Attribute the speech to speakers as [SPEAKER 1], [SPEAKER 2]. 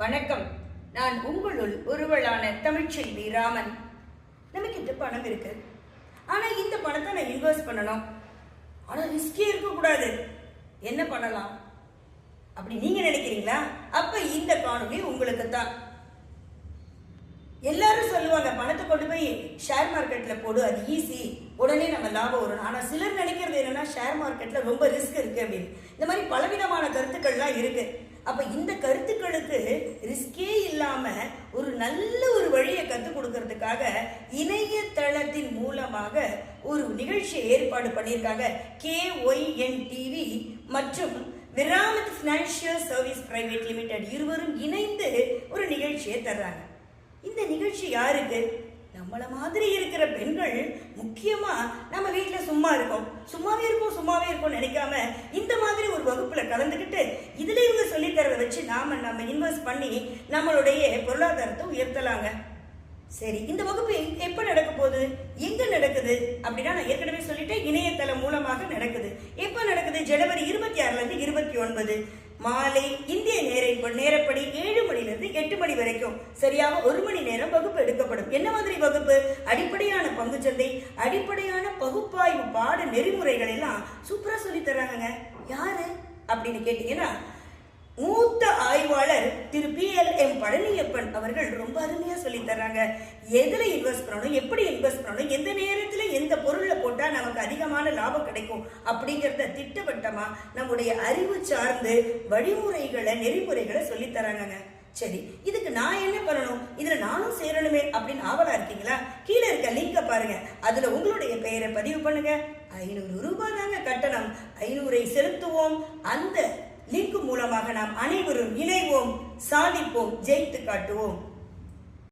[SPEAKER 1] வணக்கம். நான் உங்களுள் ஒருவளான தமிழ்ச்செல்வி ராமன். நமக்கிட்ட பணம் இருக்கு. ஆனா இந்த பணத்தை நான் இன்வெஸ்ட் பண்ணணும். ஆனா ரிஸ்கே இருக்கக்கூடாது. என்ன பண்ணலாம் அப்படி நீங்க நினைக்கிறீங்களா? அப்ப இந்த காணொலி உங்களுக்கு தான். எல்லாரும் சொல்லுவாங்க பணத்தை கொண்டு போய் ஷேர் மார்க்கெட்ல போடு, அது ஈஸி, உடனே நம்ம லாபம் வரும். ஆனா சிலர் நினைக்கிறது என்னன்னா ஷேர் மார்க்கெட்ல ரொம்ப ரிஸ்க் இருக்கு அப்படின்னு. இந்த மாதிரி பலவிதமான கருத்துக்கள்லாம் இருக்கு. அப்ப இந்த கருத்துக்களுக்கு ரிஸ்கே இல்லாம நல்ல ஒரு வழியை கற்றுக் கொடுக்கறதுக்காக இணையதளத்தின் மூலமாக ஒரு நிகழ்ச்சியை ஏற்பாடு பண்ணியிருக்காங்க. KYN TV மற்றும் விராமத் ஃபினான்ஷியல் சர்வீஸ் பிரைவேட் லிமிடெட் இருவரும் இணைந்து ஒரு நிகழ்ச்சியை தர்றாங்க. இந்த நிகழ்ச்சி யாருக்கு? நம்மள மாதிரி இருக்கிற பெண்கள், முக்கியமா நம்ம வீட்டுல சும்மாவே இருக்கோம் நினைக்காம இந்த மாதிரி ஒரு வகுப்புல கலந்துக்கிட்டு இதுல இவங்க சொல்லி தரதை வச்சு நாம இன்வெஸ்ட் பண்ணி நம்மளுடைய பொருளாதாரத்தை உயர்த்தலாங்க. சரி, இந்த வகுப்பு எப்ப நடக்க போகுது, எங்க நடக்குது அப்படின்னா நான் ஏற்கனவே சொல்லிட்டேன், இணையதளம் மூலமாக நடக்குது. எப்ப நடக்குது? ஜனவரி 26 இருந்து 29 மாலை இந்திய நேரப்படி 7 மணிலிருந்து 8 மணி வரைக்கும் சரியாக 1 மணி நேரம் வகுப்பு எடுக்கப்படும். என்ன மாதிரி வகுப்பு? அடிப்படையான பங்குச்சந்தை, அடிப்படையான பகுப்பாய்வு பாட நெறிமுறைகள் எல்லாம் சூப்பரா சொல்லி தர்றாங்க. யாரு அப்படின்னு கேட்டீங்கன்னா, மூத்த ஆய்வாளர் திரு PLM பழனியப்பன் அவர்கள் ரொம்ப அருமையா சொல்லி தர்றாங்க. எதுல இன்வெஸ்ட் பண்ணணும், எப்படி இன்வெஸ்ட் பண்ணணும், எந்த நேரத்துல எந்த பொருள்ல போட்டா நமக்கு அதிகமான லாபம் கிடைக்கும் அப்படிங்கறத திட்டவட்டமா நம்முடைய அறிவு சார்ந்து வழிமுறைகளை நெறிமுறைகளை சொல்லி தராங்க. சரி, இதுக்கு நான் என்ன பண்ணணும், இதுல நானும் சேரணுமே அப்படின்னு ஆவலா இருக்கீங்களா? கீழே இருக்க லிங்க பாருங்க, அதுல உங்களுடைய பெயரை பதிவு பண்ணுங்க. 500 ரூபாய் தாங்க கட்டணம். 500 செலுத்துவோம். அந்த லிங்க் மூலமாக நாம் அனைவரும் இணைவோம், சாதிப்போம், ஜெயித்து காட்டுவோம்.